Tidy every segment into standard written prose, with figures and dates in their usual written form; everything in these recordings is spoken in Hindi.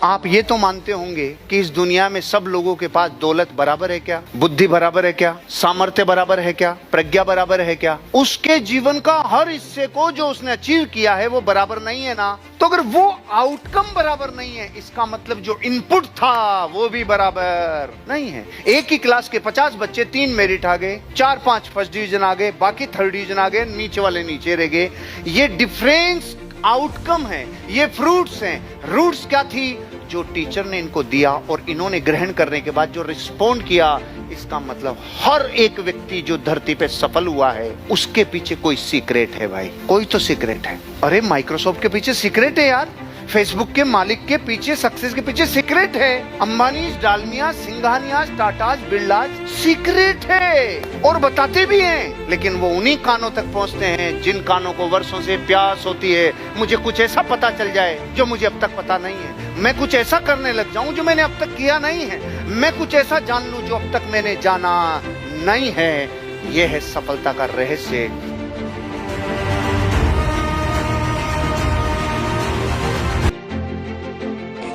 आप ये तो मानते होंगे कि इस दुनिया में सब लोगों के पास दौलत बराबर है क्या, बुद्धि बराबर है क्या, सामर्थ्य बराबर है क्या, प्रज्ञा बराबर है क्या? उसके जीवन का हर हिस्से को जो उसने अचीव किया है वो बराबर नहीं है ना। तो अगर वो आउटकम बराबर नहीं है, इसका मतलब जो इनपुट था वो भी बराबर नहीं है। एक ही क्लास के 50 बच्चे 3 मेरिट आ गए, 4-5 फर्स्ट डिवीजन आ गए, बाकी थर्ड डिवीजन आ गए, नीचे वाले नीचे रह गए। ये डिफरेंस आउटकम है, ये फ्रूट्स हैं। रूट्स क्या थी? जो टीचर ने इनको दिया और इन्होंने ग्रहण करने के बाद जो रिस्पॉन्ड किया। इसका मतलब हर एक व्यक्ति जो धरती पे सफल हुआ है उसके पीछे कोई सीक्रेट है भाई, कोई तो सीक्रेट है। अरे माइक्रोसॉफ्ट के पीछे सीक्रेट है यार, फेसबुक के मालिक के पीछे, सक्सेस के पीछे सीक्रेट है। अंबानी, डालमिया, सिंघानिया, टाटा, बिरला, सीक्रेट है और बताते भी हैं। लेकिन वो उन्हीं कानों तक पहुंचते हैं जिन कानों को वर्षों से प्यास होती है, मुझे कुछ ऐसा पता चल जाए जो मुझे अब तक पता नहीं है, मैं कुछ ऐसा करने लग जाऊं जो मैंने अब तक किया नहीं है, मैं कुछ ऐसा जान लूं जो अब तक मैंने जाना नहीं है। यह है सफलता का रहस्य।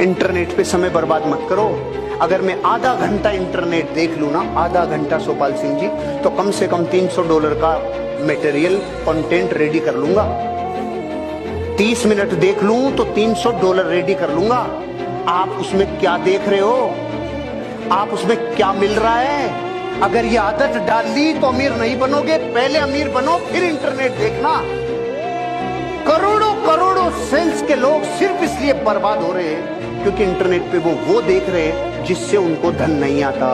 इंटरनेट पे समय बर्बाद मत करो। अगर मैं आधा घंटा इंटरनेट देख लूं ना, आधा घंटा सोपाल सिंह जी, तो कम से कम $300 का मटेरियल कंटेंट रेडी कर लूंगा। 30 मिनट देख लूं तो $300 रेडी कर लूंगा। आप उसमें क्या देख रहे हो? आप उसमें क्या मिल रहा है? अगर ये आदत डाल ली तो अमीर नहीं बनोगे। पहले अमीर बनो फिर इंटरनेट देखना। करोड़ों करोड़ों सेल्स के लोग सिर्फ इसलिए बर्बाद हो रहे हैं क्योंकि इंटरनेट पे वो देख रहे हैं जिससे उनको धन नहीं आता।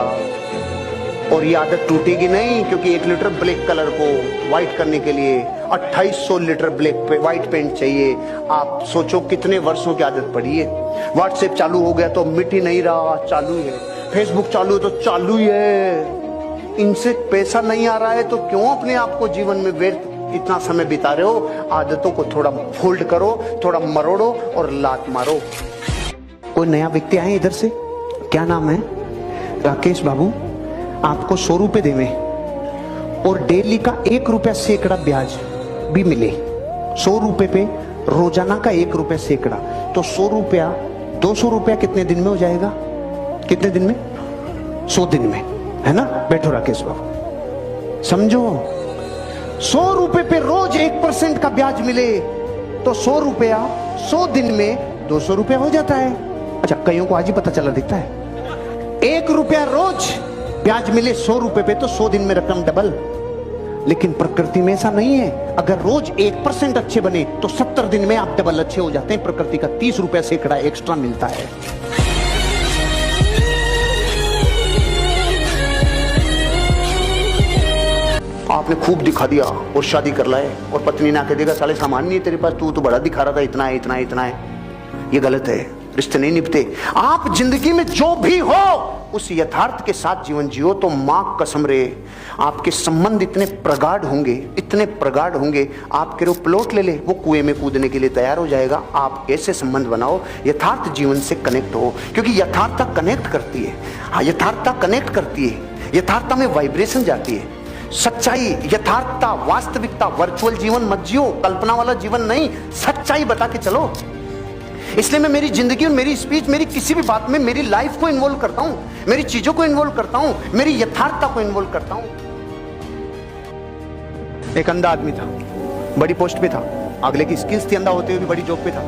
और ये आदत टूटेगी नहीं, क्योंकि 1 लीटर ब्लैक कलर को व्हाइट करने के लिए 2800 लीटर व्हाइट पेंट चाहिए। आप सोचो कितने वर्षों की आदत पड़ी है। व्हाट्सएप चालू हो गया तो मिट ही नहीं रहा, चालू है। फेसबुक चालू है तो चालू ही है। इनसे पैसा नहीं आ रहा है तो क्यों अपने आप को जीवन में व्यर्थ इतना समय बिता रहे हो? आदतों को थोड़ा फोल्ड करो, थोड़ा मरोड़ो और लात मारो। कोई नया व्यक्ति आए इधर से, क्या नाम है? राकेश बाबू, आपको 100 रुपए देवे और डेली का 1 रुपया सैकड़ा ब्याज भी मिले। 100 रुपए पे रोजाना का 1 रुपया सैकड़ा, तो 100 रुपया 200 रुपया कितने दिन में हो जाएगा? कितने दिन में? 100 दिन में, है ना? बैठो राकेश बाबू, समझो। 100 रुपए पे रोज 1% का ब्याज मिले तो 100 रुपया 100 दिन में 200 रुपया हो जाता है। अच्छा, कईयों को आज ही पता चला दिखता है। 1 रुपया रोज ब्याज मिले 100 रुपए पे तो 100 दिन में रकम डबल। लेकिन प्रकृति में ऐसा नहीं है। अगर रोज 1% अच्छे बने तो 70 दिन में आप डबल अच्छे हो जाते हैं। प्रकृति का 30 रुपया सैकड़ा एक्स्ट्रा मिलता है। आपने खूब दिखा दिया और शादी कर लाए और पत्नी ने आके देखा साले सामान नहीं है तेरे पास, तू तो बड़ा दिखा रहा था, इतना है इतना है इतना है। ये गलत है, रिश्ते नहीं निभते। आप जिंदगी में जो भी हो उस यथार्थ के साथ जीवन जियो तो मां कसम रे, आपके संबंध इतने प्रगाढ़ होंगे, इतने प्रगाढ़ होंगे। आप करो प्लॉट ले ले, वो कुएं में कूदने के लिए तैयार हो जाएगा। आप ऐसे संबंध बनाओ, यथार्थ जीवन से कनेक्ट हो, क्योंकि यथार्थता कनेक्ट करती है। हाँ, यथार्थता कनेक्ट करती है, यथार्थता में वाइब्रेशन जाती है। सच्चाई, यथार्थता, वास्तविकता, वर्चुअल जीवन मत जियो, कल्पना वाला जीवन नहीं, सच्चाई बता के चलो। इसलिए मैं मेरी जिंदगी और मेरी स्पीच, मेरी किसी भी बात में मेरी लाइफ को इन्वॉल्व करता हूं, मेरी चीजों को इन्वॉल्व करता हूं, मेरी यथार्थता को इन्वॉल्व करता हूं। एक अंधा आदमी था, बड़ी पोस्ट पे था, अगले की स्किल्स थी, अंधा होते हुए भी बड़ी जॉब पे था।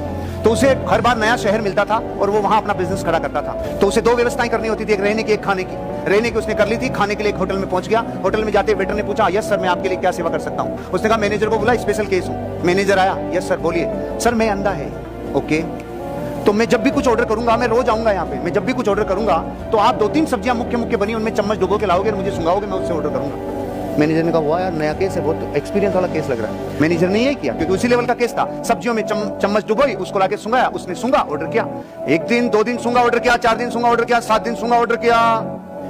तो उसे हर बार नया शहर मिलता था और वो वहां अपना बिजनेस खड़ा करता था। तो उसे 2 व्यवस्थाएं करनी होती थी, एक रहने की, एक खाने की। रहने की उसने कर ली थी, खाने के लिए एक होटल में पहुंच गया। होटल में जाते वेटर ने पूछा, यस सर मैं आपके लिए क्या सेवा कर सकता हूं? उसने कहा मैनेजर को बुला, स्पेशल केस हूं। मैनेजर आया, यस सर बोलिए। सर मैं अंधा है। ओके, तो मैं जब भी कुछ ऑर्डर करूंगा, मैं रोज आऊंगा यहाँ पे, मैं जब भी कुछ ऑर्डर करूंगा तो आप 2-3 सब्जियां मुख्य मुख्य बनी उनमें चम्मच डुबो के लाओगे, मुझे सुंगाओगे, मैं उससे ऑर्डर करूंगा। मैनेजर ने कहा हुआ यार नया केस है, बहुत एक्सपीरियंस वाला केस लग रहा है। मैनेजर ने ये किया क्योंकि उसी लेवल का केस था। सब्जियों में चम्मच डुबोई, उसको लाके सुंगाया, उसने सुंगा, ऑर्डर किया। 1 दिन 2 दिन सुंगा, ऑर्डर किया, 4 दिन सुंगा, ऑर्डर किया, 7 दिन सुंगा, ऑर्डर किया।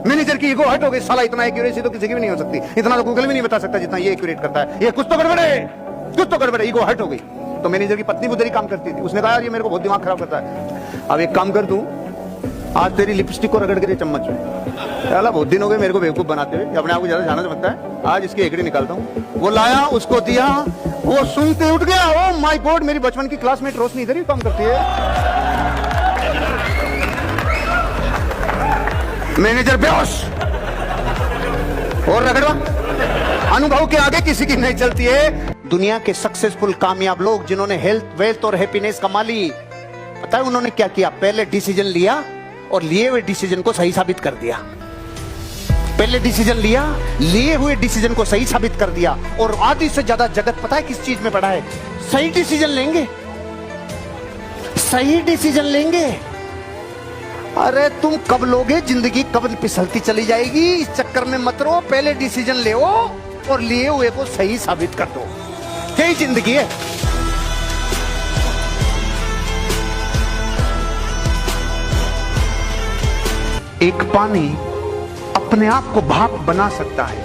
मैनेजर की ईगो हट हो गई, साला इतना एक्यूरेसी तो किसी की भी नहीं हो सकती, इतना तो गूगल भी नहीं बता सकता जितना ये एक्यूरेट करता है, ये कुछ तो गड़बड़ है, कुछ तो गड़बड़ है। ईगो हट हो गई। तो मैनेजर की पत्नी उधर ही काम करती थी, उसने कहा यार ये मेरे को बहुत दिमाग खराब करता है, अब एक काम कर तू, आज तेरी लिपस्टिक को रगड़ के चम्मच में, अला बहुत दिन हो गए मेरे को बेवकूफ बनाते हुए, अपने आप को ज्यादा जाना समझता है, आज इसकी एकड़ी निकालता हूँ। वो लाया, उसको दिया, वो सुनते उठ गया, ओ माय गॉड मेरी बचपन की क्लासमेट रोशनी इधर ही काम करती है। मैनेजर बेहोश और रगड़वा, अनुभव के आगे किसी की नहीं चलती है। दुनिया के सक्सेसफुल कामयाब लोग जिन्होंने हेल्थ, वेल्थ और हैप्पीनेस कमा ली, पता है उन्होंने क्या किया? पहले डिसीजन लिया और लिए हुए डिसीजन को सही साबित कर दिया। पहले डिसीजन लिया, लिए हुए डिसीजन को सही साबित कर दिया। और आधी से ज्यादा जगत पता है किस चीज में पड़ा है? सही डिसीजन लेंगे, सही डिसीजन लेंगे। अरे तुम कब लोगे? जिंदगी कब फिसलती चली जाएगी, इस चक्कर में मत रहो। पहले डिसीजन ले और लिए हुए को सही साबित कर दो। यही जिंदगी है। एक पानी अपने आप को भाप बना सकता है,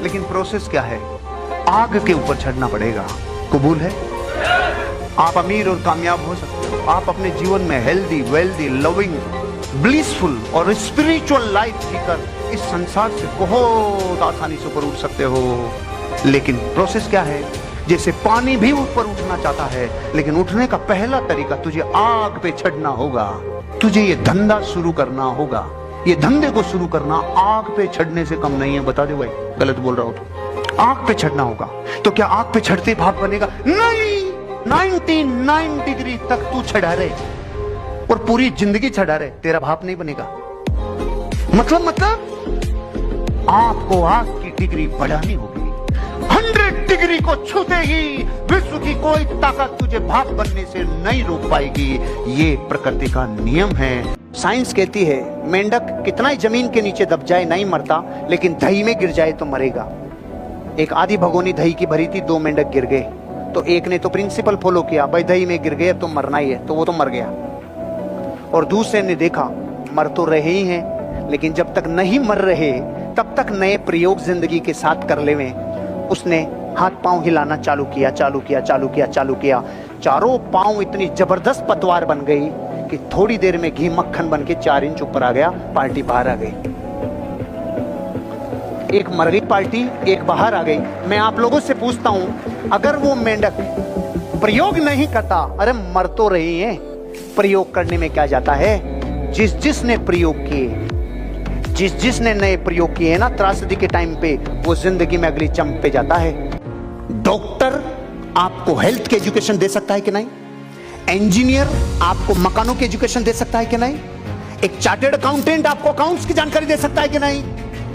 लेकिन प्रोसेस क्या है? आग के ऊपर चढ़ना पड़ेगा। कबूल है? आप अमीर और कामयाब हो सकते हो। आप अपने जीवन में हेल्दी, वेल्दी, लविंग, ब्लिसफुल और स्पिरिचुअल लाइफ जीकर इस संसार से बहुत आसानी से ऊपर उठ सकते हो। लेकिन प्रोसेस क्या है? जैसे पानी भी ऊपर उठना चाहता है, लेकिन उठने का पहला तरीका तुझे आग पे चढ़ना होगा। तुझे ये धंधा शुरू करना होगा। ये धंधे को शुरू करना आग पे चढ़ने से कम नहीं है। बता दे भाई, गलत बोल रहा हो तो। आग पे चढ़ना होगा। तो क्या आग पे चढ़ते भाप बनेगा? नहीं, 99 डिग्री तक तू चढ़ा रहे और पूरी जिंदगी चढ़ा रहे, तेरा भाप नहीं बनेगा। मतलब आपको आग की डिग्री बढ़ानी होगी। 100 डिग्री को छूते ही विश्व की कोई ताकत तुझे भाप बनने से नहीं रोक पाएगी। ये प्रकृति का नियम है। साइंस कहती है मेंढक कितना ही जमीन के नीचे दब जाए नहीं मरता, लेकिन दही में गिर जाए तो मरेगा। एक आधी भगोनी दही की भरी थी, 2 मेंढक गिर गए। तो एक ने तो प्रिंसिपल फॉलो किया, भाई दही में गिर गए तो मरना ही है, तो वो तो मर गया। और दूसरे ने देखा मर तो रहे ही हैं, लेकिन जब तक नहीं मर रहे तब तक नए प्रयोग जिंदगी के साथ कर लेवे। उसने हाथ पांव हिलाना चालू किया। चारों पांव इतनी जबरदस्त पतवार बन गई कि थोड़ी देर में घी मक्खन बन के 4 इंच ऊपर आ गया। पार्टी बाहर आ गई। एक मर गई पार्टी, एक बाहर आ गई। मैं आप लोगों से पूछता हूं, अगर वो मेंढक प्रयोग नहीं करता, अरे मर तो रही है, प्रयोग करने में क्या जाता है? जिसने प्रयोग किए, जिसने नए प्रयोग किए ना त्रासदी के टाइम पे, वो जिंदगी में अगली चंप पे जाता है। डॉक्टर आपको हेल्थ की एजुकेशन दे सकता है कि नहीं? इंजीनियर आपको मकानों की एजुकेशन दे सकता है कि नहीं? एक चार्टर्ड अकाउंटेंट आपको अकाउंट्स की जानकारी दे सकता है कि नहीं?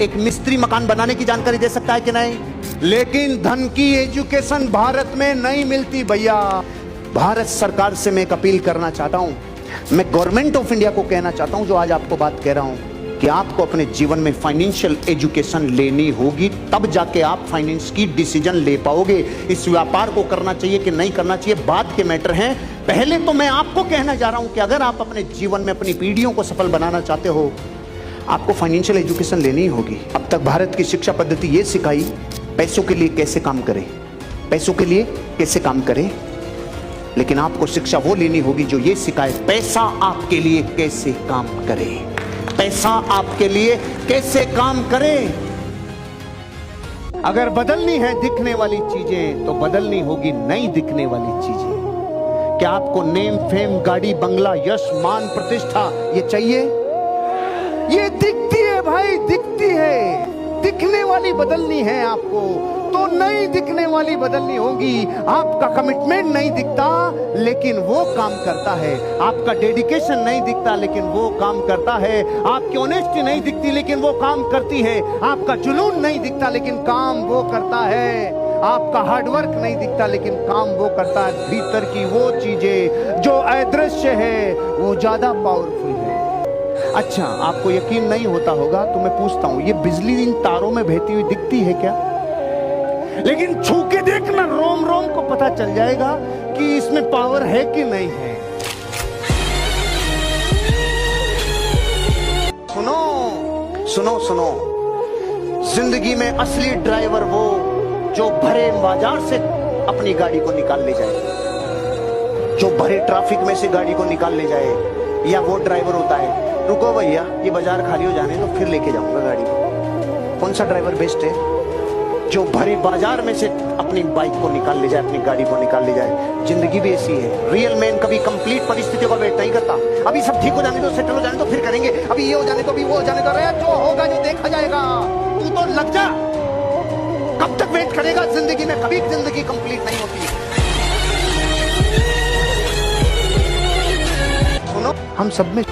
एक मिस्त्री मकान बनाने की जानकारी दे सकता है कि नहीं? लेकिन धन की एजुकेशन भारत में नहीं मिलती भैया। भारत सरकार से मैं एक अपील करना चाहता हूं, मैं गवर्नमेंट ऑफ इंडिया को कहना चाहता हूं, जो आज आपको बात कह रहा हूं, कि आपको अपने जीवन में फाइनेंशियल एजुकेशन लेनी होगी, तब जाके आप फाइनेंस की डिसीजन ले पाओगे। इस व्यापार को करना चाहिए कि नहीं करना चाहिए बात के मैटर हैं। पहले तो मैं आपको कहना जा रहा हूं कि अगर आप अपने जीवन में अपनी पीढ़ियों को सफल बनाना चाहते हो, आपको फाइनेंशियल एजुकेशन लेनी होगी। अब तक भारत की शिक्षा पद्धति ये सिखाई पैसों के लिए कैसे काम करें, पैसों के लिए कैसे काम करें, लेकिन आपको शिक्षा वो लेनी होगी जो ये सिखाए पैसा आपके लिए कैसे काम करे, पैसा आपके लिए कैसे काम करे। अगर बदलनी है दिखने वाली चीजें तो बदलनी होगी नहीं दिखने वाली चीजें। क्या आपको नेम, फेम, गाड़ी, बंगला, यश, मान, प्रतिष्ठा ये चाहिए? ये दिखती है भाई, दिखती है। दिखने वाली बदलनी है आपको तो नहीं दिखने वाली बदलनी होगी। आपका कमिटमेंट नहीं दिखता लेकिन वो काम करता है। आपका डेडिकेशन नहीं दिखता लेकिन वो काम करता है। आपकी ऑनेस्टी नहीं दिखती लेकिन वो काम करती है। आपका जुनून नहीं दिखता लेकिन काम वो करता है। आपका हार्डवर्क नहीं दिखता लेकिन काम वो करता है। भीतर की वो चीजें जो अदृश्य है वो ज्यादा पावरफुल है। अच्छा, आपको यकीन नहीं होता होगा तो मैं पूछता हूं, ये बिजली इन तारों में बहती हुई दिखती है क्या? लेकिन छू के देखना, रोम रोम को पता चल जाएगा कि इसमें पावर है कि नहीं है। सुनो सुनो सुनो, जिंदगी में असली ड्राइवर वो जो भरे बाजार से अपनी गाड़ी को निकाल ले जाए, जो भरे ट्रैफिक में से गाड़ी को निकाल ले जाए, या वो ड्राइवर होता है रुको भैया ये बाजार खाली हो जाने तो फिर लेके जाऊंगा गाड़ी को। कौन सा ड्राइवर बेस्ट है? जो भरे बाजार में से अपनी बाइक को निकाल ले जाए, अपनी गाड़ी को निकाल ले जाए। जिंदगी भी ऐसी है। रियल मैन कभी कंप्लीट परिस्थितियों का वेट नहीं करता। अभी सब ठीक हो जाने दो, सेटल हो जाने दो, फिर करेंगे। अभी अभी ये हो जाने तो, अभी वो हो जाने तो, अरे जो होगा जो देखा जाएगा, तू तो लग जा। कब तक वेट करेगा जिंदगी में? कभी जिंदगी कंप्लीट नहीं होती। सुनो, हम सब में